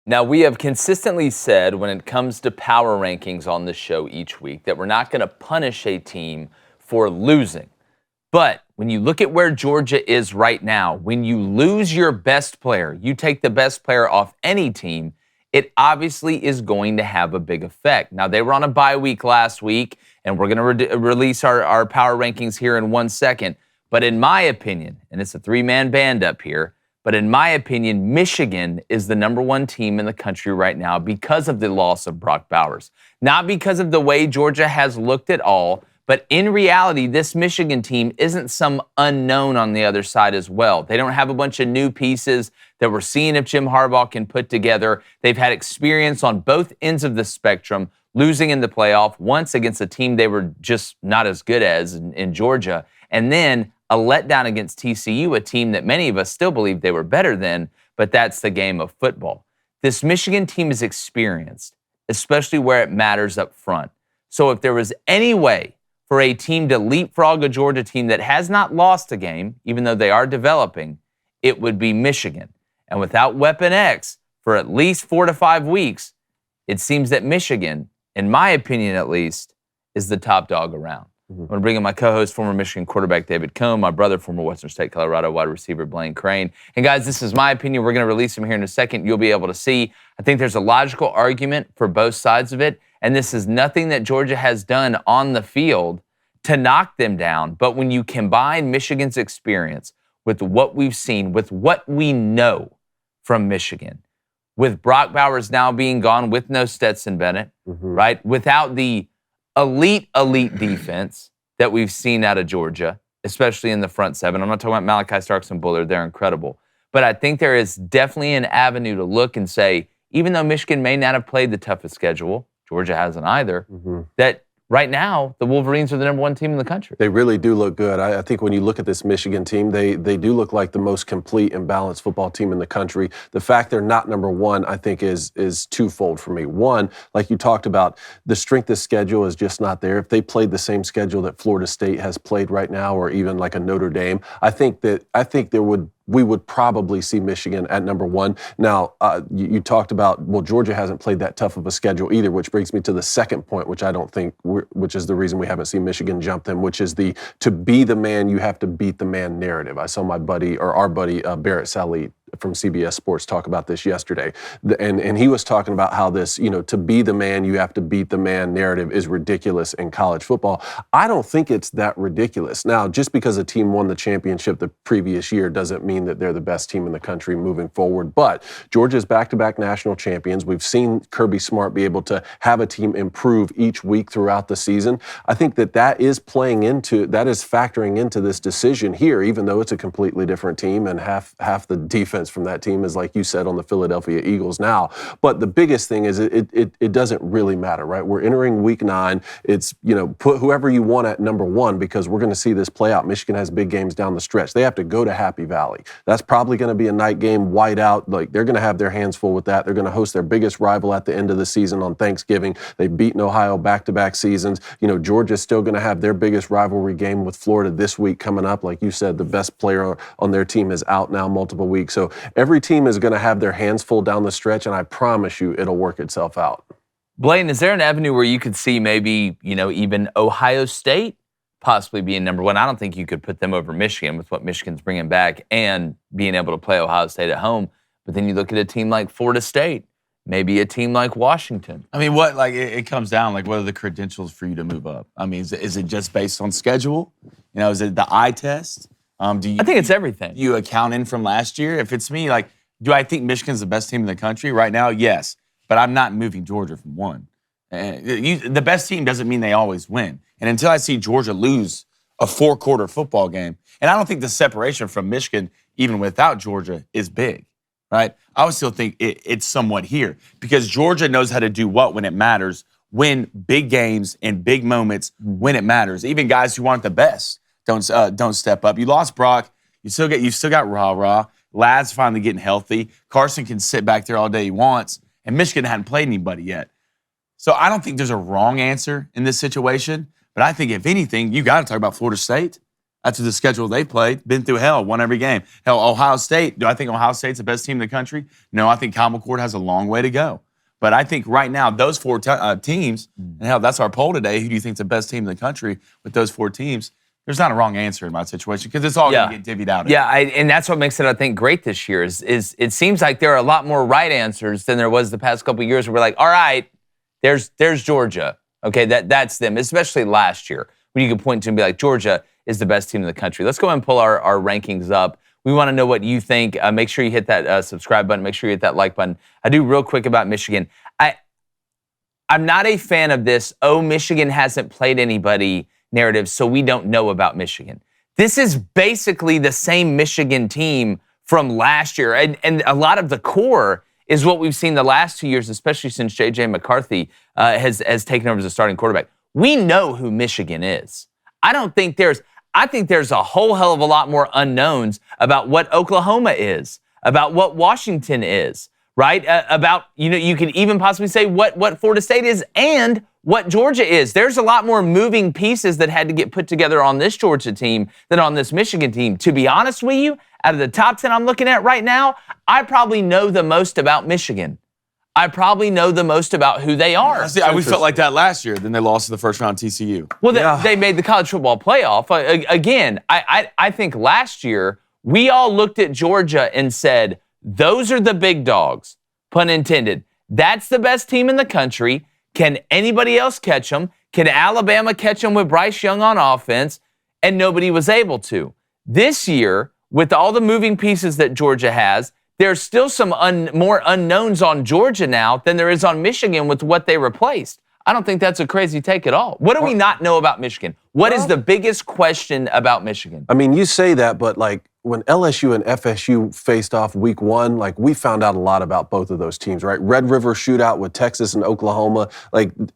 Now, we have consistently said when it comes to power rankings on the show each week that we're not going to punish a team for losing. But when you look at where Georgia is right now, when you lose your best player, you take the best player off any team, it obviously is going to have a big effect. Now, they were on a bye week last week, and we're going to release our power rankings here in 1 second. But in my opinion, and it's a three-man band up here, but in my opinion, Michigan is the number one team in the country right now because of the loss of Brock Bowers. Not because of the way Georgia has looked at all, but in reality, this Michigan team isn't some unknown on the other side as well. They don't have a bunch of new pieces that we're seeing if Jim Harbaugh can put together. They've had experience on both ends of the spectrum, losing in the playoff once against a team they were just not as good as in Georgia, and then a letdown against TCU, a team that many of us still believe they were better than, but that's the game of football. This Michigan team is experienced, especially where it matters up front. So if there was any way for a team to leapfrog a Georgia team that has not lost a game, even though they are developing, it would be Michigan. And without Weapon X for at least 4 to 5 weeks, it seems that Michigan, in my opinion at least, is the top dog around. I'm going to bring in my co-host, former Michigan quarterback David Cohn, my brother, former Western State Colorado wide receiver Blaine Crane. And guys, this is my opinion. We're going to release him here in a second. You'll be able to see. I think there's a logical argument for both sides of it. And this is nothing that Georgia has done on the field to knock them down. But when you combine Michigan's experience with what we've seen, with what we know from Michigan, with Brock Bowers now being gone, with no Stetson Bennett, right? Without the elite defense that we've seen out of Georgia, especially in the front seven. I'm not talking about Malachi Starks and Bullard. They're incredible. But I think there is definitely an avenue to look and say, even though Michigan may not have played the toughest schedule, Georgia hasn't either, that right now, the Wolverines are the number one team in the country. They really do look good. I think when you look at this Michigan team, they do look like the most complete and balanced football team in the country. The fact they're not number one, I think, is twofold for me. One, like you talked about, the strength of schedule is just not there. If they played the same schedule that Florida State has played right now, or even like a Notre Dame, I think we would probably see Michigan at number one. Now, you talked about, well, Georgia hasn't played that tough of a schedule either, which brings me to the second point, which I don't think, which is the reason we haven't seen Michigan jump them, which is to be the man, you have to beat the man narrative. I saw our buddy, Barrett Sallee from CBS Sports talk about this yesterday. And he was talking about how this, to be the man, you have to beat the man narrative is ridiculous in college football. I don't think it's that ridiculous. Now, just because a team won the championship the previous year doesn't mean that they're the best team in the country moving forward. But Georgia's back-to-back national champions. We've seen Kirby Smart be able to have a team improve each week throughout the season. I think that is factoring into this decision here, even though it's a completely different team and half the defense from that team is, like you said, on the Philadelphia Eagles now. But the biggest thing is it doesn't really matter, right? We're entering week 9. It's, put whoever you want at number one, because we're going to see this play out. Michigan has big games down the stretch. They have to go to Happy Valley. That's probably going to be a night game, whiteout. Like, they're going to have their hands full with that. They're going to host their biggest rival at the end of the season on Thanksgiving. They've beaten Ohio back-to-back seasons. Georgia's still going to have their biggest rivalry game with Florida this week coming up. Like you said, the best player on their team is out now multiple weeks. So every team is going to have their hands full down the stretch, and I promise you it'll work itself out. Blaine, is there an avenue where you could see maybe, even Ohio State possibly being number one? I don't think you could put them over Michigan with what Michigan's bringing back and being able to play Ohio State at home. But then you look at a team like Florida State, maybe a team like Washington. I mean, it comes down, what are the credentials for you to move up? I mean, is it just based on schedule? Is it the eye test? I think it's everything. You account in from last year? If it's me, do I think Michigan's the best team in the country right now? Yes. But I'm not moving Georgia from one. The best team doesn't mean they always win. And until I see Georgia lose a 4-quarter football game, and I don't think the separation from Michigan, even without Georgia, is big, right? I would still think it's somewhat here because Georgia knows how to do what when it matters, win big games and big moments when it matters. Even guys who aren't the best don't step up. You lost Brock. You still got Rah-Rah. Lad's finally getting healthy. Carson can sit back there all day he wants. And Michigan hadn't played anybody yet. So I don't think there's a wrong answer in this situation. But I think, if anything, you got to talk about Florida State. That's the schedule they played. Been through hell, won every game. Hell, Ohio State. Do I think Ohio State's the best team in the country? No, I think Kyle McCord has a long way to go. But I think right now, those four teams, and hell, that's our poll today. Who do you think is the best team in the country with those four teams? There's not a wrong answer in my situation because it's all going to get divvied out. Yeah, and that's what makes it, I think, great this year is it seems like there are a lot more right answers than there was the past couple of years where we're like, all right, there's Georgia. Okay, that's them, especially last year when you could point to and be like, Georgia is the best team in the country. Let's go ahead and pull our rankings up. We want to know what you think. Make sure you hit that subscribe button. Make sure you hit that like button. I do real quick about Michigan. I'm not a fan of this, Michigan hasn't played anybody narrative, so we don't know about Michigan. This is basically the same Michigan team from last year. And a lot of the core is what we've seen the last 2 years, especially since J.J. McCarthy has taken over as a starting quarterback. We know who Michigan is. I think there's a whole hell of a lot more unknowns about what Oklahoma is, about what Washington is, right? About, you could even possibly say what Florida State is and what Georgia is. There's a lot more moving pieces that had to get put together on this Georgia team than on this Michigan team. To be honest with you, out of the top 10 I'm looking at right now, I probably know the most about Michigan. I probably know the most about who they are. See, we felt like that last year. Then they lost in the first round TCU. Well, they made the college football playoff. Again, I think last year we all looked at Georgia and said, those are the big dogs, pun intended. That's the best team in the country. Can anybody else catch them? Can Alabama catch them with Bryce Young on offense? And nobody was able to. This year, with all the moving pieces that Georgia has, there's still some more unknowns on Georgia now than there is on Michigan with what they replaced. I don't think that's a crazy take at all. What do we not know about Michigan? What is the biggest question about Michigan? I mean, you say that, but when LSU and FSU faced off week one, we found out a lot about both of those teams, right? Red River shootout with Texas and Oklahoma.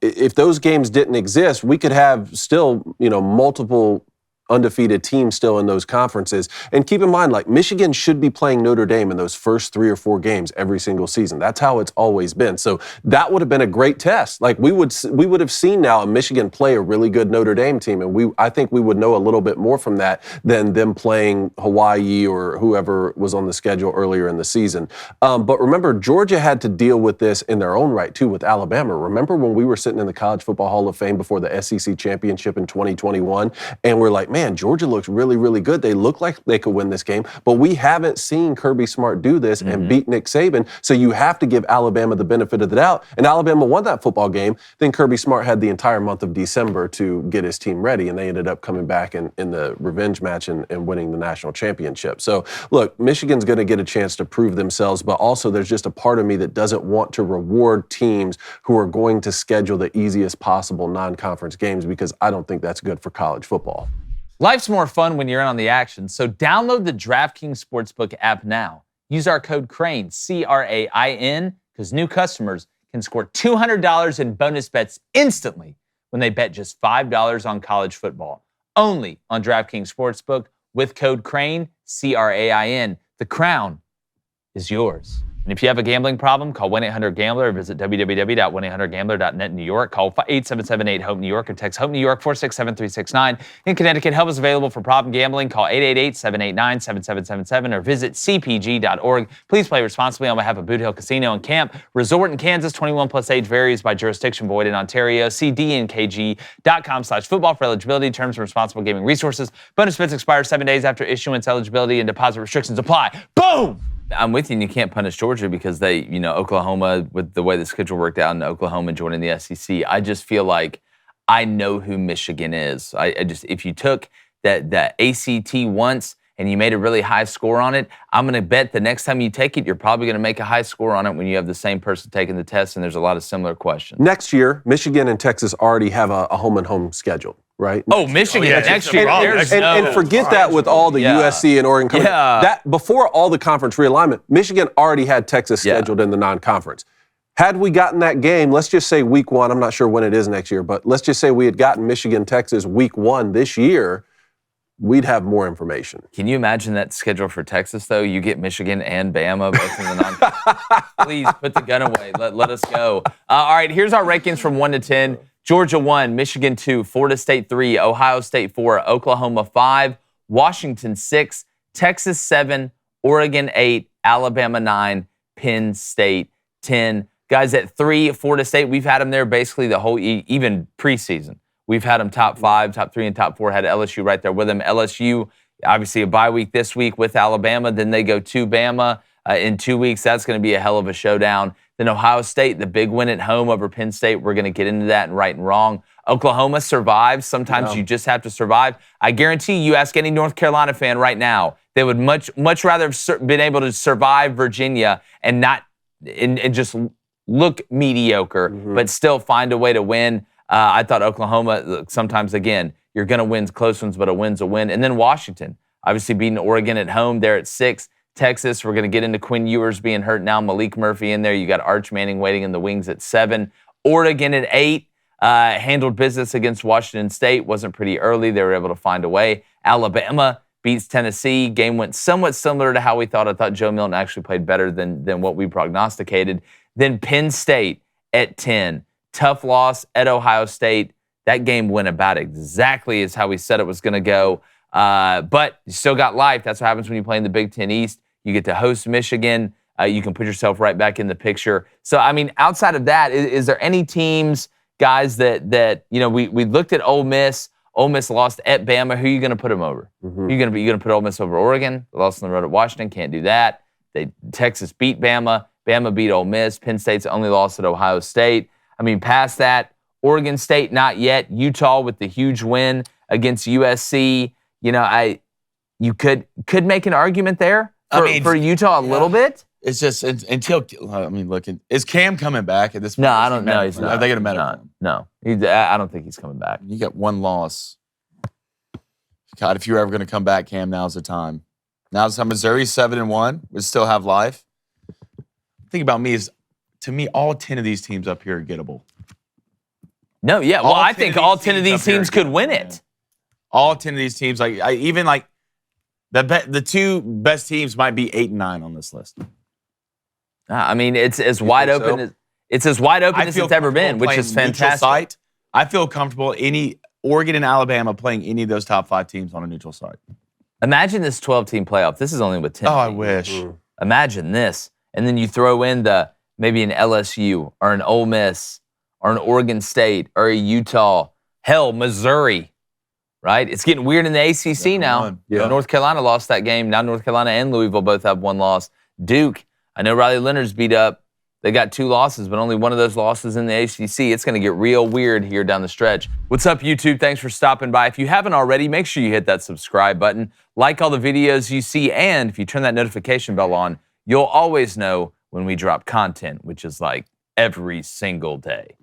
If those games didn't exist, we could have still, multiple undefeated teams still in those conferences. And keep in mind, Michigan should be playing Notre Dame in those first 3 or 4 games every single season. That's how it's always been. So that would have been a great test. We would have seen now Michigan play a really good Notre Dame team, and I think we would know a little bit more from that than them playing Hawaii or whoever was on the schedule earlier in the season. But remember, Georgia had to deal with this in their own right too with Alabama. Remember when we were sitting in the College Football Hall of Fame before the SEC championship in 2021, and we're like, man, Georgia looks really, really good. They look like they could win this game, but we haven't seen Kirby Smart do this and beat Nick Saban. So you have to give Alabama the benefit of the doubt. And Alabama won that football game. Then Kirby Smart had the entire month of December to get his team ready, and they ended up coming back in the revenge match and winning the national championship. So look, Michigan's going to get a chance to prove themselves, but also there's just a part of me that doesn't want to reward teams who are going to schedule the easiest possible non-conference games because I don't think that's good for college football. Life's more fun when you're in on the action, so download the DraftKings Sportsbook app now. Use our code CRAIN, C-R-A-I-N, because new customers can score $200 in bonus bets instantly when they bet just $5 on college football. Only on DraftKings Sportsbook with code CRAIN, C-R-A-I-N. The crown is yours. And if you have a gambling problem, call 1-800-GAMBLER or visit www.1800gambler.net in New York. Call 877-8-HOPE-NEW YORK or text HOPE-NEW YORK 467-369. In Connecticut, help is available for problem gambling. Call 888-789-7777 or visit cpg.org. Please play responsibly on behalf of Boot Hill Casino and Camp Resort in Kansas. 21 plus age varies by jurisdiction. Void in Ontario. See dnkg.com/football for eligibility, terms, and responsible gaming resources. Bonus bets expire 7 days after issuance. Eligibility and deposit restrictions apply. Boom! I'm with you, and you can't punish Georgia because they, Oklahoma, with the way the schedule worked out, and Oklahoma joining the SEC. I just feel like I know who Michigan is. If you took the ACT once and you made a really high score on it, I'm going to bet the next time you take it, you're probably going to make a high score on it when you have the same person taking the test, and there's a lot of similar questions. Next year, Michigan and Texas already have a home and home schedule. Right? Oh, Michigan next year. And forget that with all the USC and Oregon coming. That before all the conference realignment, Michigan already had Texas scheduled in the non-conference. Had we gotten that game, let's just say week 1, I'm not sure when it is next year, but let's just say we had gotten Michigan, Texas week 1 this year, we'd have more information. Can you imagine that schedule for Texas, though? You get Michigan and Bama both in the non-conference. Please put the gun away. Let us go. All right, here's our rankings from 1 to 10. Georgia 1, Michigan 2, Florida State 3, Ohio State 4, Oklahoma 5, Washington 6, Texas 7, Oregon 8, Alabama 9, Penn State 10. Guys, at 3, Florida State, we've had them there basically the whole, even preseason. We've had them top 5, top 3, and top 4. Had LSU right there with them. LSU, obviously a bye week this week with Alabama. Then they go to Bama in 2 weeks. That's going to be a hell of a showdown. Then Ohio State, the big win at home over Penn State. We're going to get into that and right and wrong. Oklahoma survives. Sometimes you just have to survive. I guarantee you ask any North Carolina fan right now, they would much rather have been able to survive Virginia and not and just look mediocre, but still find a way to win. I thought Oklahoma, sometimes, again, you're going to win close ones, but a win's a win. And then Washington, obviously beating Oregon at home. They're at 6. Texas, we're going to get into Quinn Ewers being hurt now. Malik Murphy in there. You got Arch Manning waiting in the wings at 7. Oregon at 8. Handled business against Washington State. Wasn't pretty early. They were able to find a way. Alabama beats Tennessee. Game went somewhat similar to how we thought. I thought Joe Milton actually played better than what we prognosticated. Then Penn State at 10. Tough loss at Ohio State. That game went about exactly as how we said it was going to go. But you still got life. That's what happens when you play in the Big Ten East. You get to host Michigan. You can put yourself right back in the picture. So, I mean, outside of that, is there any teams, guys, that you know, we looked at Ole Miss. Ole Miss lost at Bama. Who are you going to put them over? You going to put Ole Miss over Oregon? Lost on the road at Washington. Can't do that. Texas beat Bama. Bama beat Ole Miss. Penn State's only lost at Ohio State. I mean, past that, Oregon State not yet. Utah with the huge win against USC. You know, you could make an argument there for Utah a little bit. It's just until look, is Cam coming back at this point? No, I don't know. He's not. Are they going to medical him? No, I don't think he's coming back. You got one loss. God, if you're ever going to come back, Cam, now's the time. Now's the time. Missouri's 7-1. We still have life. The thing about me is, to me, all 10 of these teams up here are gettable. No, yeah. Well, I think all 10 of these teams could win it. All 10 of these teams, the 2 best teams might be 8 and 9 on this list. I mean, it's as wide open as it's ever been, which is fantastic. I feel comfortable Oregon and Alabama playing any of those top 5 teams on a neutral site. Imagine this 12-team playoff. This is only with 10. Oh, I wish. Imagine this, and then you throw in maybe an LSU or an Ole Miss or an Oregon State or a Utah, hell, Missouri. Right? It's getting weird in the ACC now. Yeah. North Carolina lost that game. Now North Carolina and Louisville both have 1 loss. Duke, I know Riley Leonard's beat up. They got 2 losses, but only one of those losses in the ACC. It's going to get real weird here down the stretch. What's up, YouTube? Thanks for stopping by. If you haven't already, make sure you hit that subscribe button. Like all the videos you see, and if you turn that notification bell on, you'll always know when we drop content, which is like every single day.